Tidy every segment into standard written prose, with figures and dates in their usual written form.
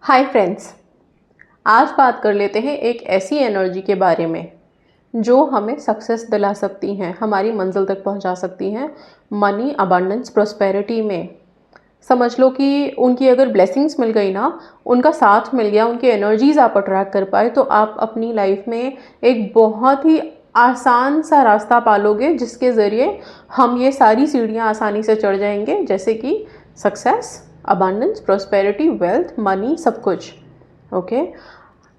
Hi friends, आज बात कर लेते हैं एक ऐसी एनर्जी के बारे में जो हमें सक्सेस दिला सकती हैं, हमारी मंजिल तक पहुंचा सकती हैं, मनी, अबंडेंस, प्रॉस्पेरिटी में। समझ लो कि उनकी अगर ब्लेसिंग्स मिल गई ना, उनका साथ मिल गया, उनकी एनर्जीज आप अट्रैक्ट कर पाए तो आप अपनी लाइफ में एक बहुत ही आसान सा रास्ता पालोगे जिसके ज़रिए हम ये सारी सीढ़ियाँ आसानी से चढ़ जाएंगे, जैसे कि success, abundance, prosperity, wealth, money, सब कुछ। ओके,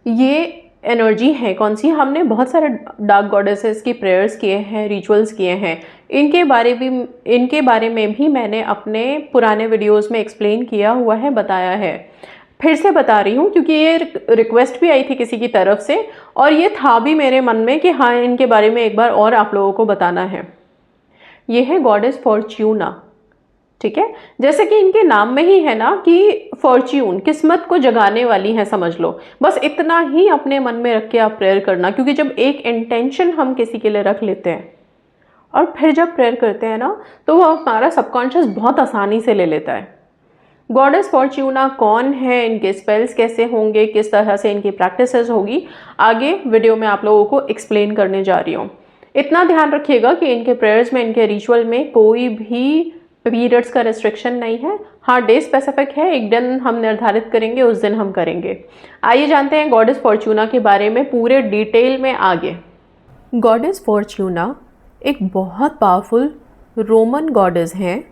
ये एनर्जी है कौन सी? हमने बहुत सारे डार्क गॉडेसेस की प्रेयर्स किए हैं, रिचुअल्स किए हैं। इनके बारे में भी मैंने अपने पुराने वीडियोस में एक्सप्लेन किया हुआ है, बताया है। फिर से बता रही हूँ क्योंकि ये रिक्वेस्ट भी आई थी किसी की तरफ से, और ये था भी मेरे मन में कि हाँ, इनके बारे में एक बार और आप लोगों को बताना है। ये है गॉडेस फॉर्च्यूना। ठीक है, जैसे कि इनके नाम में ही है ना कि फॉर्च्यून, किस्मत को जगाने वाली है, समझ लो। बस इतना ही अपने मन में रख के आप प्रेयर करना, क्योंकि जब एक इंटेंशन हम किसी के लिए रख लेते हैं और फिर जब प्रेयर करते हैं ना, तो वो हमारा सबकॉन्शियस बहुत आसानी से ले लेता है। गॉडेस फॉर्च्यूना कौन है, इनके स्पेल्स कैसे होंगे, किस तरह से इनकी प्रैक्टिसेस होगी, आगे वीडियो में आप लोगों को एक्सप्लेन करने जा रही हूँ। इतना ध्यान रखिएगा कि इनके प्रेयर्स में, इनके रिचुअल में कोई भी पीरियड्स का रेस्ट्रिक्शन नहीं है। हाँ, डे स्पेसिफिक है, एक दिन हम निर्धारित करेंगे, उस दिन हम करेंगे। आइए जानते हैं गॉडेस फॉर्च्यूना के बारे में पूरे डिटेल में आगे। गॉडेस फॉर्च्यूना एक बहुत पावरफुल रोमन गॉडेस हैं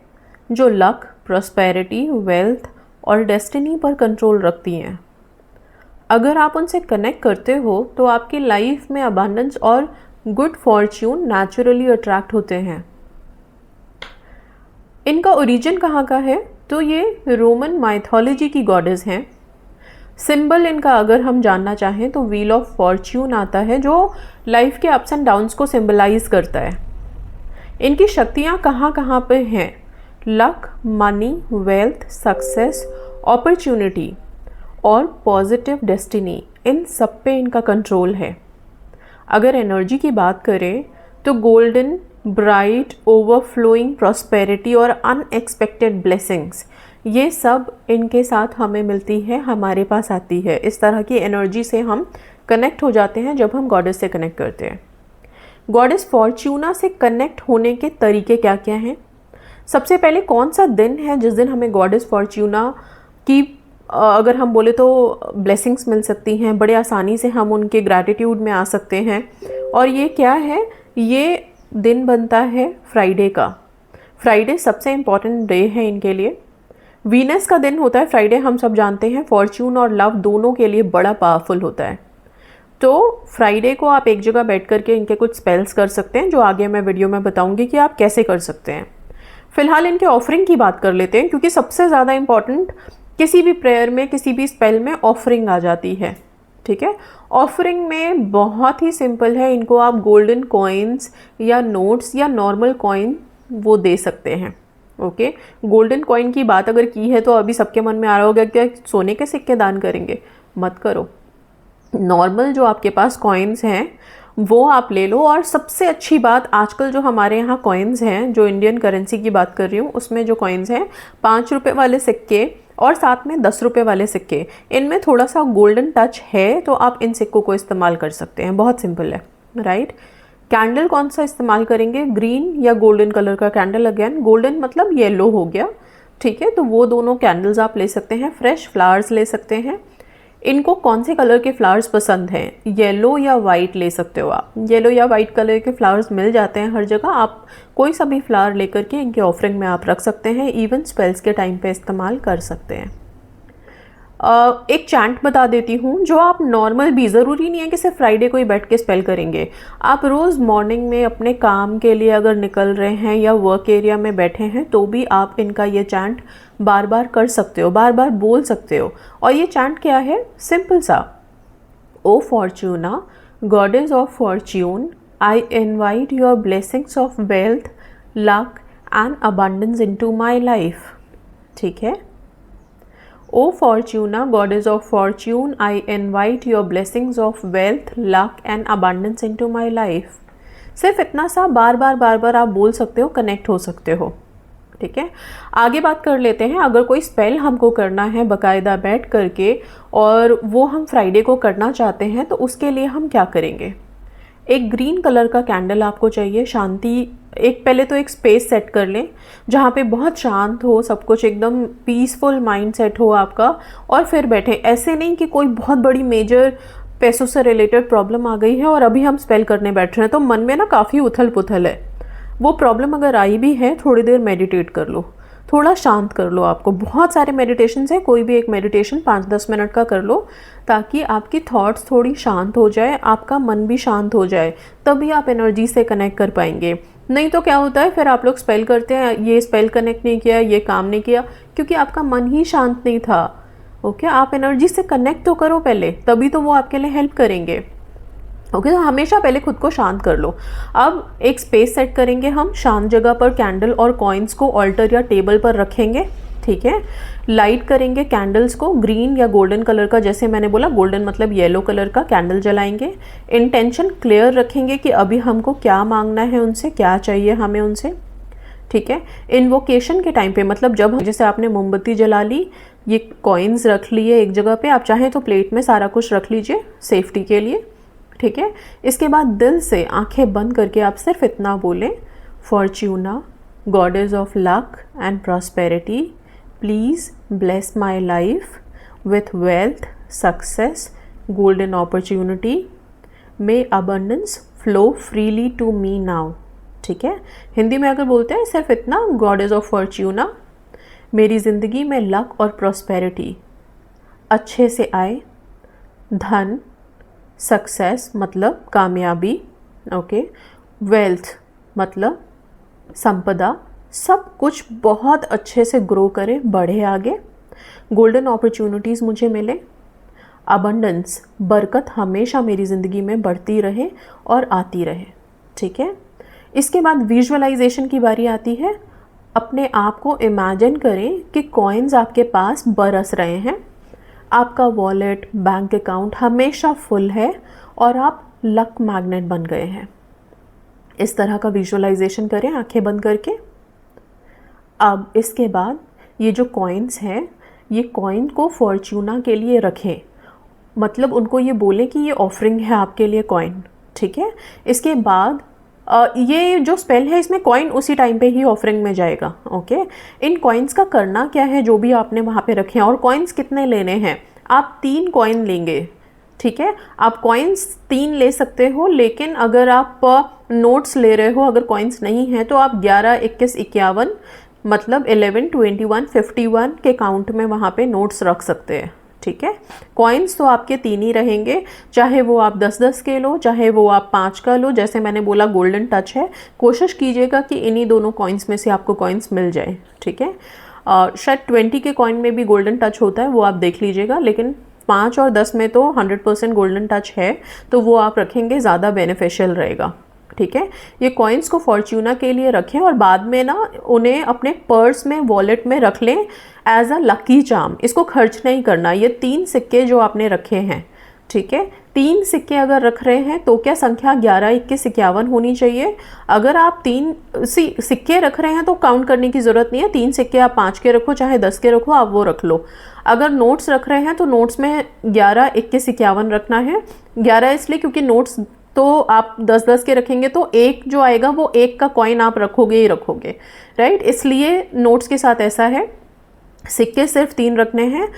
जो लक, प्रॉस्पेरिटी, वेल्थ और डेस्टिनी पर कंट्रोल रखती हैं। अगर आप उनसे कनेक्ट करते हो तो आपकी लाइफ में अबंडेंस और गुड फॉर्च्यून नेचुरली अट्रैक्ट होते हैं। इनका ओरिजिन कहाँ का है? तो ये रोमन माइथोलॉजी की गॉडेस हैं। सिंबल इनका अगर हम जानना चाहें तो व्हील ऑफ फॉर्च्यून आता है, जो लाइफ के अप्स एंड डाउन्स को सिंबलाइज करता है। इनकी शक्तियाँ कहाँ कहाँ पे हैं? Luck, money, wealth, success, opportunity और पॉजिटिव डेस्टिनी, इन सब पे इनका कंट्रोल है। अगर एनर्जी की बात करें तो गोल्डन, ब्राइट, ओवरफ्लोइंग प्रॉस्पेरिटी और अनएक्सपेक्टेड ब्लेसिंग्स, ये सब इनके साथ हमें मिलती है, हमारे पास आती है। इस तरह की एनर्जी से हम कनेक्ट हो जाते हैं जब हम गॉडेस से कनेक्ट करते हैं। गॉडेस फॉर्च्यूना से कनेक्ट होने के तरीके क्या क्या हैं? सबसे पहले, कौन सा दिन है जिस दिन हमें गॉडेस फॉर्च्यूना की अगर हम बोले तो ब्लेसिंग्स मिल सकती हैं, बड़े आसानी से हम उनके ग्रैटिट्यूड में आ सकते हैं। और ये क्या है? ये दिन बनता है फ्राइडे का। फ्राइडे सबसे इम्पॉर्टेंट डे है इनके लिए। वीनस का दिन होता है फ्राइडे, हम सब जानते हैं। फॉर्च्यून और लव दोनों के लिए बड़ा पावरफुल होता है। तो फ्राइडे को आप एक जगह बैठ करके इनके कुछ स्पेल्स कर सकते हैं, जो आगे मैं वीडियो में बताऊंगी कि आप कैसे कर सकते हैं। फिलहाल इनके ऑफरिंग की बात कर लेते हैं, क्योंकि सबसे ज़्यादा इम्पॉर्टेंट किसी भी प्रेयर में, किसी भी स्पेल में ऑफरिंग आ जाती है। ठीक है, ऑफरिंग में बहुत ही सिंपल है। इनको आप गोल्डन कॉइन्स या नोट्स या नॉर्मल कॉइन वो दे सकते हैं। ओके, गोल्डन कॉइन की बात अगर की है तो अभी सबके मन में आ रहा होगा क्या सोने के सिक्के दान करेंगे? मत करो। नॉर्मल जो आपके पास कॉइन्स हैं वो आप ले लो। और सबसे अच्छी बात, आजकल जो हमारे यहाँ कॉइन्स हैं, जो इंडियन करेंसी की बात कर रही हूँ, उसमें जो कॉइन्स हैं 5 रुपये वाले सिक्के और साथ में 10 रुपये वाले सिक्के, इनमें थोड़ा सा गोल्डन टच है, तो आप इन सिक्कों को इस्तेमाल कर सकते हैं। बहुत सिंपल है, राइट। कैंडल कौन सा इस्तेमाल करेंगे? ग्रीन या गोल्डन कलर का कैंडल। अगेन गोल्डन मतलब येलो हो गया, ठीक है। तो वो दोनों कैंडल्स आप ले सकते हैं। फ्रेश फ्लावर्स ले सकते हैं। इनको कौन से कलर के फ्लावर्स पसंद हैं? येलो या वाइट ले सकते हो आप। येलो या वाइट कलर के फ्लावर्स मिल जाते हैं हर जगह। आप कोई सा भी फ्लावर लेकर के इनके ऑफरिंग में आप रख सकते हैं। इवन स्पेल्स के टाइम पे इस्तेमाल कर सकते हैं। एक चैंट बता देती हूँ, जो आप नॉर्मल भी, ज़रूरी नहीं है कि सिर्फ फ्राइडे को ही बैठ के स्पेल करेंगे। आप रोज़ मॉर्निंग में अपने काम के लिए अगर निकल रहे हैं या वर्क एरिया में बैठे हैं तो भी आप इनका ये चैंट बार बार कर सकते हो, बार बार बोल सकते हो। और ये चैंट क्या है? सिंपल सा, O Fortuna, goddess of fortune, I invite your blessings of wealth, luck and abundance into my life. ठीक है, O Fortuna, goddess of fortune, I invite your blessings of wealth, luck and abundance into my life. सिर्फ इतना सा बार बार आप बोल सकते हो, connect हो सकते हो। ठीक है, आगे बात कर लेते हैं। अगर कोई स्पेल हमको करना है बाकायदा बैठ करके और वो हम फ्राइडे को करना चाहते हैं तो उसके लिए हम क्या करेंगे। एक ग्रीन कलर का कैंडल आपको चाहिए, शांति, एक पहले तो एक स्पेस सेट कर लें जहाँ पे बहुत शांत हो, सब कुछ एकदम पीसफुल माइंड सेट हो आपका, और फिर बैठें। ऐसे नहीं कि कोई बहुत बड़ी मेजर पैसों से रिलेटेड प्रॉब्लम आ गई है और अभी हम स्पेल करने बैठ रहे हैं तो मन में ना काफ़ी उथल पुथल है। वो प्रॉब्लम अगर आई भी है, थोड़ी देर मेडिटेट कर लो, थोड़ा शांत कर लो। आपको बहुत सारे मेडिटेशंस है, कोई भी एक मेडिटेशन 5-10 मिनट का कर लो ताकि आपकी थॉट्स थोड़ी शांत हो जाए, आपका मन भी शांत हो जाए, तभी आप एनर्जी से कनेक्ट कर पाएंगे। नहीं तो क्या होता है, फिर आप लोग स्पेल करते हैं, ये स्पेल कनेक्ट नहीं किया, ये काम नहीं किया, क्योंकि आपका मन ही शांत नहीं था। ओके, आप एनर्जी से कनेक्ट तो करो पहले, तभी तो वो आपके लिए हेल्प करेंगे। ओके, तो हमेशा पहले खुद को शांत कर लो। अब एक स्पेस सेट करेंगे हम, शांत जगह पर कैंडल और कॉइन्स को ऑल्टर या टेबल पर रखेंगे। ठीक है, लाइट करेंगे कैंडल्स को ग्रीन या गोल्डन कलर का, जैसे मैंने बोला गोल्डन मतलब येलो कलर का कैंडल जलाएंगे। इंटेंशन क्लियर रखेंगे कि अभी हमको क्या मांगना है उनसे, क्या चाहिए हमें उनसे। ठीक है, इन्वोकेशन के टाइम पे मतलब जब जैसे आपने मोमबत्ती जला ली, ये कॉइन्स रख लिए एक जगह पे, आप चाहें तो प्लेट में सारा कुछ रख लीजिए सेफ्टी के लिए। ठीक है, इसके बाद दिल से आंखें बंद करके आप सिर्फ इतना बोलें, Fortuna, goddess of luck and prosperity, please bless my life with wealth, success, golden opportunity, may abundance flow freely to me now. ठीक है, हिंदी में अगर बोलते हैं सिर्फ इतना, गॉडेस ऑफ फॉर्च्यूना, मेरी ज़िंदगी में लक और प्रॉस्पेरिटी अच्छे से आए, धन, सक्सेस मतलब कामयाबी, ओके, वेल्थ मतलब संपदा, सब कुछ बहुत अच्छे से ग्रो करे, बढ़े आगे, गोल्डन अपॉर्चुनिटीज़ मुझे मिले, अबंडेंस बरकत हमेशा मेरी ज़िंदगी में बढ़ती रहे और आती रहे। ठीक है, इसके बाद विजुअलाइजेशन की बारी आती है। अपने आप को इमेजिन करें कि कॉइन्स आपके पास बरस रहे हैं, आपका वॉलेट, बैंक अकाउंट हमेशा फुल है और आप लक मैग्नेट बन गए हैं। इस तरह का विजुअलाइजेशन करें आंखें बंद करके। अब इसके बाद ये जो कॉइन्स हैं, ये कॉइन को फॉर्च्यूना के लिए रखें, मतलब उनको ये बोलें कि ये ऑफरिंग है आपके लिए कॉइन। ठीक है, इसके बाद ये जो स्पेल है इसमें कॉइन उसी टाइम पे ही ऑफरिंग में जाएगा। ओके, इन कॉइन्स का करना क्या है, जो भी आपने वहाँ पे रखे हैं, और कॉइन्स कितने लेने हैं, आप 3 कॉइन लेंगे। ठीक है, आप कॉइन्स 3 ले सकते हो, लेकिन अगर आप नोट्स ले रहे हो, अगर कॉइन्स नहीं है तो आप 11, 21, 51 मतलब 11, 21, 51 के काउंट में वहाँ पे नोट्स रख सकते हैं। ठीक है, कॉइन्स तो आपके 3 ही रहेंगे, चाहे वो आप 10-10 के लो, चाहे वो आप 5 का लो। जैसे मैंने बोला गोल्डन टच है, कोशिश कीजिएगा कि इन्हीं दोनों कॉइन्स में से आपको कॉइन्स मिल जाए। ठीक है, शायद 20 के कॉइन में भी गोल्डन टच होता है, वो आप देख लीजिएगा, लेकिन 5 और 10 में तो 100% गोल्डन टच है, तो वो आप रखेंगे, ज़्यादा बेनिफिशियल रहेगा। ठीक है, ये कॉइन्स को फॉर्च्यूना के लिए रखें और बाद में ना उन्हें अपने पर्स में, वॉलेट में रख लें एज अ लकी चार्म। इसको खर्च नहीं करना। ये 3 सिक्के जो आपने रखे हैं, ठीक है, 3 सिक्के अगर रख रहे हैं तो क्या संख्या 11, 21, 51 होनी चाहिए। अगर आप 3 सिक्के रख रहे हैं तो काउंट करने की ज़रूरत नहीं है। 3 सिक्के आप 5 के रखो, चाहे 10 के रखो, आप वो रख लो। अगर नोट्स रख रहे हैं तो नोट्स में 11, 21, 51 रखना है। 11 इसलिए क्योंकि नोट्स तो आप 10-10 के रखेंगे तो एक जो आएगा वो एक का कॉइन आप रखोगे ही रखोगे, राइट। इसलिए नोट्स के साथ ऐसा है, सिक्के सिर्फ 3 रखने हैं।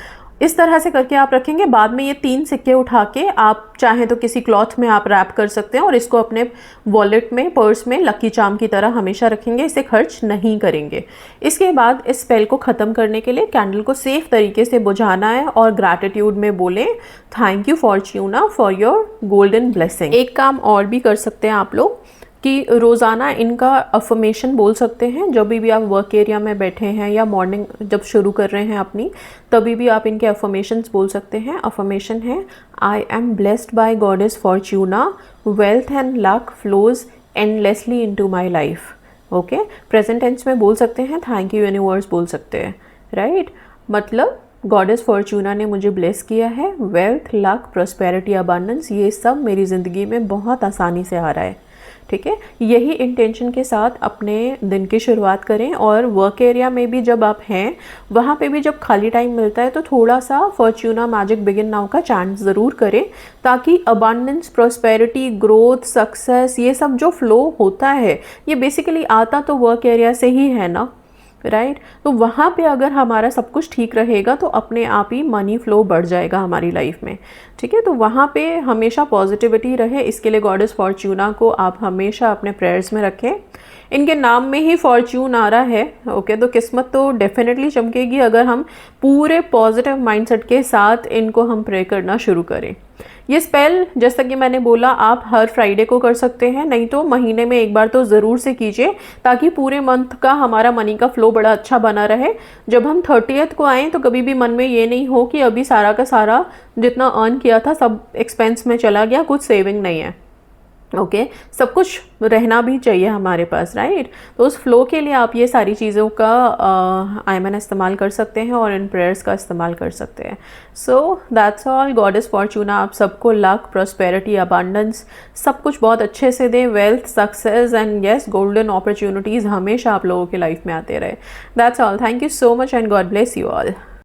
इस तरह से करके आप रखेंगे। बाद में ये 3 सिक्के उठा के आप चाहें तो किसी क्लॉथ में आप रैप कर सकते हैं और इसको अपने वॉलेट में, पर्स में लकी चार्म की तरह हमेशा रखेंगे, इसे खर्च नहीं करेंगे। इसके बाद इस स्पेल को ख़त्म करने के लिए कैंडल को सेफ तरीके से बुझाना है और ग्रैटिट्यूड में बोलें, thank you Fortuna for your golden blessing. एक काम और भी कर सकते हैं आप लोग कि रोज़ाना इनका अफर्मेशन बोल सकते हैं। जब भी आप वर्क एरिया में बैठे हैं या मॉर्निंग जब शुरू कर रहे हैं अपनी, तभी भी आप इनके अफर्मेशंस बोल सकते हैं। अफर्मेशन है, I am blessed by goddess Fortuna, wealth and luck flows endlessly into my life. Okay, present tense में बोल सकते हैं, थैंक यू यूनिवर्स बोल सकते हैं, राइट। मतलब गॉडेस फॉर्च्यूना ने मुझे ब्लेस किया है, वेल्थ, लक, प्रॉस्पेरिटी, अबंडेंस, ये सब मेरी ज़िंदगी में बहुत आसानी से आ रहा है। ठीक है, यही इंटेंशन के साथ अपने दिन की शुरुआत करें। और वर्क एरिया में भी जब आप हैं, वहाँ पे भी जब खाली टाइम मिलता है तो थोड़ा सा फॉर्च्यूना मैजिक बिगिन नाउ का चैंट ज़रूर करें, ताकि अबांडेंस, प्रॉस्पेरिटी, ग्रोथ, सक्सेस, ये सब जो फ्लो होता है ये बेसिकली आता तो वर्क एरिया से ही है ना, राइट। तो वहाँ पे अगर हमारा सब कुछ ठीक रहेगा तो अपने आप ही मनी फ्लो बढ़ जाएगा हमारी लाइफ में, ठीक है। तो वहाँ पे हमेशा पॉजिटिविटी रहे, इसके लिए गॉडेस फॉर्च्यूना को आप हमेशा अपने प्रेयर्स में रखें। इनके नाम में ही फॉर्च्यून आ रहा है, ओके, तो किस्मत तो डेफिनेटली चमकेगी अगर हम पूरे पॉजिटिव माइंडसेट के साथ इनको हम प्रे करना शुरू करें। ये स्पेल जैसा कि मैंने बोला आप हर फ्राइडे को कर सकते हैं, नहीं तो महीने में एक बार तो ज़रूर से कीजिए, ताकि पूरे मंथ का हमारा मनी का फ्लो बड़ा अच्छा बना रहे। जब हम 30th को आएँ तो कभी भी मन में ये नहीं हो कि अभी सारा का सारा जितना अर्न किया था सब एक्सपेंस में चला गया, कुछ सेविंग नहीं है, ओके सब कुछ रहना भी चाहिए हमारे पास, राइट। तो उस फ्लो के लिए आप ये सारी चीज़ों का आयमन इस्तेमाल कर सकते हैं और इन प्रेयर्स का इस्तेमाल कर सकते हैं। So that's all. गॉडेस फॉर्च्यूना आप सबको लक, प्रॉस्पेरिटी, अबांडेंस सब कुछ बहुत अच्छे से दे, wealth, success and yes golden opportunities हमेशा आप लोगों की लाइफ में आते रहे। That's all. Thank you so much and God bless you all.